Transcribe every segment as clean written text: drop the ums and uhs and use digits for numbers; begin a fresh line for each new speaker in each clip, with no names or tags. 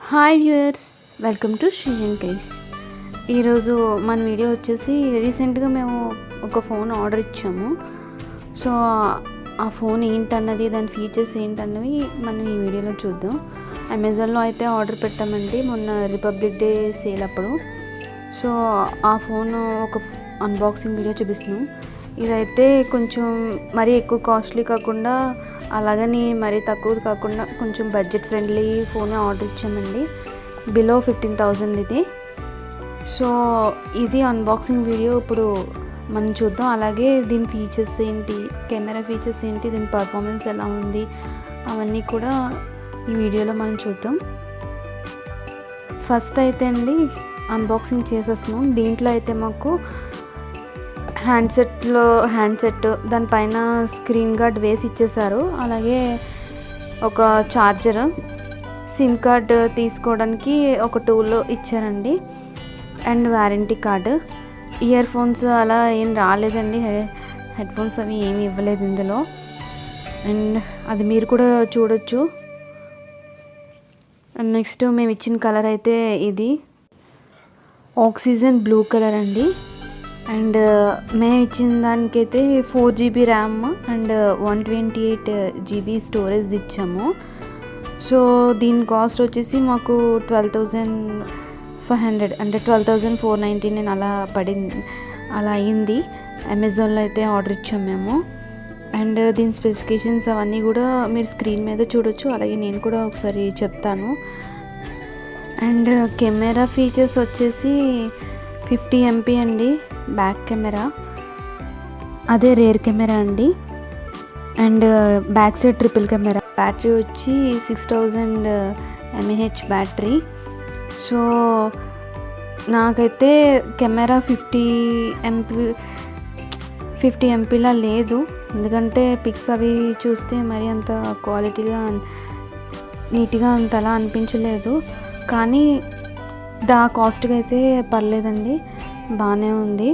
Hi viewers, welcome to Srijan case. ఈరోజు మన video వచ్చేసి రీసెంట్గా మేము ఒక ఫోన్ ఆర్డర్ ఇచ్చాము. సో ఆ ఫోన్ ఏంటన్నది, దాని ఫీచర్స్ ఏంటన్నవి మనం ఈ వీడియోలో చూద్దాం. అమెజాన్లో అయితే ఆర్డర్ పెట్టామండి మొన్న రిపబ్లిక్ డే సేల్ అప్పుడు. సో ఆ ఫోన్ ఒక అన్బాక్సింగ్ వీడియో చూపిస్తున్నాం. ఇదైతే కొంచెం మరీ ఎక్కువ కాస్ట్లీ కాకుండా, అలాగని మరీ తక్కువ కాకుండా కొంచెం బడ్జెట్ ఫ్రెండ్లీ ఫోన్ ఆర్డర్ ఇచ్చామండి. బిలో 15,000 ఇది. సో ఇది అన్బాక్సింగ్ వీడియో ఇప్పుడు మనం చూద్దాం. అలాగే దీని ఫీచర్స్ ఏంటి, కెమెరా ఫీచర్స్ ఏంటి, దీని పర్ఫార్మెన్స్ ఎలా ఉంది, అవన్నీ కూడా ఈ వీడియోలో మనం చూద్దాం. ఫస్ట్ అయితే అండి అన్బాక్సింగ్ చేసేస్తున్నాం. దీంట్లో అయితే మాకు హ్యాండ్సెట్ దానిపైన స్క్రీన్ గార్డ్ వేసి ఇచ్చేసారు. అలాగే ఒక చార్జర్, సిమ్ కార్డ్ తీసుకోవడానికి ఒక టూల్ ఇచ్చారండి, and warranty card. Ear phones అలా ఏం రాలేదండి, హెడ్ ఫోన్స్ అవి ఏమి ఇవ్వలేదు ఇందులో. అండ్ అది మీరు కూడా చూడొచ్చు. అండ్ నెక్స్ట్ మేము ఇచ్చిన కలర్ అయితే ఇది ఆక్సిజన్ బ్లూ కలర్ అండి. అండ్ మేము ఇచ్చిన దానికైతే 4GB RAM and 128 GB storage ఇచ్చాము. సో దీని కాస్ట్ వచ్చేసి మాకు 12,500 అంటే 12,499 అలా పడింది, అలా అయింది. అమెజాన్లో అయితే ఆర్డర్ ఇచ్చాము మేము. అండ్ దీని స్పెసిఫికేషన్స్ అవన్నీ కూడా మీరు స్క్రీన్ మీద చూడొచ్చు, అలాగే నేను కూడా ఒకసారి చెప్తాను. అండ్ కెమెరా ఫీచర్స్ వచ్చేసి 50 MP అండి బ్యాక్ కెమెరా, అదే రేర్ కెమెరా అండి. And back side triple camera. Battery వచ్చి 6000 mAh బ్యాటరీ. సో నాకైతే కెమెరా 50 MPలా లేదు, ఎందుకంటే పిక్స్ అవి చూస్తే మరి అంత క్వాలిటీగా నీట్గా అంతలా అనిపించలేదు. కానీ కాస్ట్గా అయితే పర్లేదండి, బాగానే ఉంది.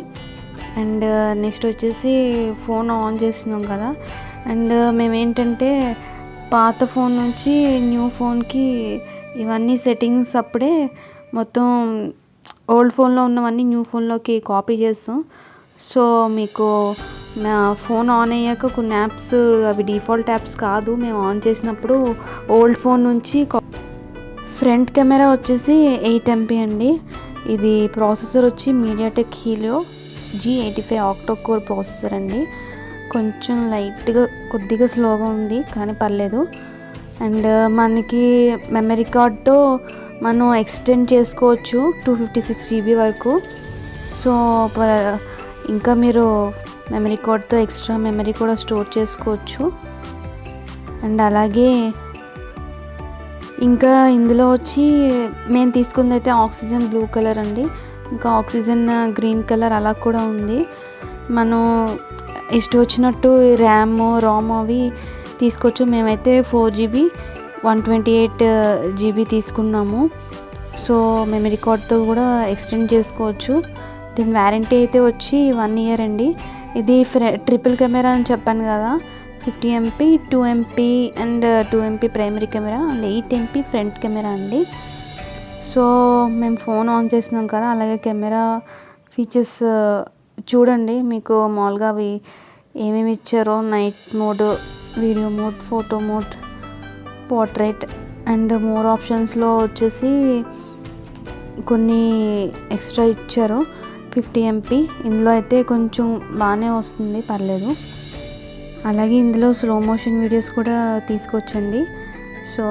అండ్ నెక్స్ట్ వచ్చేసి ఫోన్ ఆన్ చేస్తున్నాం కదా. అండ్ మేమేంటంటే పాత ఫోన్ నుంచి న్యూ ఫోన్కి ఇవన్నీ సెట్టింగ్స్ అప్పుడే మొత్తం ఓల్డ్ ఫోన్లో ఉన్నవన్నీ న్యూ ఫోన్లోకి కాపీ చేస్తాం. సో మీకు నా ఫోన్ ఆన్ అయ్యాక కొన్ని యాప్స్ అవి డిఫాల్ట్ యాప్స్ కాదు, మేము ఆన్ చేసినప్పుడు ఓల్డ్ ఫోన్ నుంచి. ఫ్రంట్ కెమెరా వచ్చేసి 8 MP అండి. ఇది ప్రాసెసర్ వచ్చి MediaTek Helio G85 octo core processor అండి. కొంచెం కొద్దిగా స్లోగా ఉంది కానీ పర్లేదు. అండ్ మనకి మెమరీ కార్డ్తో మనం ఎక్స్టెండ్ చేసుకోవచ్చు 256 GB వరకు. సో ఇంకా మీరు మెమరీ కార్డ్తో ఎక్స్ట్రా మెమరీ కూడా స్టోర్ చేసుకోవచ్చు. అండ్ అలాగే ఇంకా ఇందులో వచ్చి మేము తీసుకుంది అయితే ఆక్సిజన్ బ్లూ కలర్ అండి, ఇంకా ఆక్సిజన్ గ్రీన్ కలర్ అలా కూడా ఉంది. మనం ఇష్టం వచ్చినట్టు ర్యామ్ రామ్ అవి తీసుకోవచ్చు. మేమైతే 4GB 128 GB తీసుకున్నాము. సో మెమరీ కార్డ్తో కూడా ఎక్స్టెండ్ చేసుకోవచ్చు. దీని వారంటీ అయితే వచ్చి 1 year అండి. ఇది ట్రిపుల్ కెమెరా అని చెప్పాను కదా, 50 MP 2 MP and 2 MP primary camera and 8 MP front camera అండి. సో మేము ఫోన్ ఆన్ చేసినాం కదా, అలాగే కెమెరా ఫీచర్స్ చూడండి. మీకు మామూలుగా అవి ఏమేమి ఇచ్చారో, night mode, video mode, photo mode, portrait and more ఆప్షన్స్లో వచ్చేసి కొన్ని ఎక్స్ట్రా ఇచ్చారు. 50 MP ఇందులో అయితే కొంచెం బాగానే వస్తుంది, పర్లేదు. అలాగే ఇందులో స్లో మోషన్ వీడియోస్ కూడా తీసుకోవచ్చండి. సో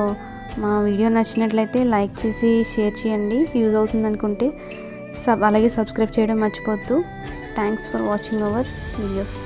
మా వీడియో నచ్చినట్లయితే లైక్ చేసి షేర్ చేయండి, యూజ్ అవుతుంది అనుకుంటే. అలాగే సబ్స్క్రైబ్ చేయడం మర్చిపోవద్దు. Thanks for watching our videos.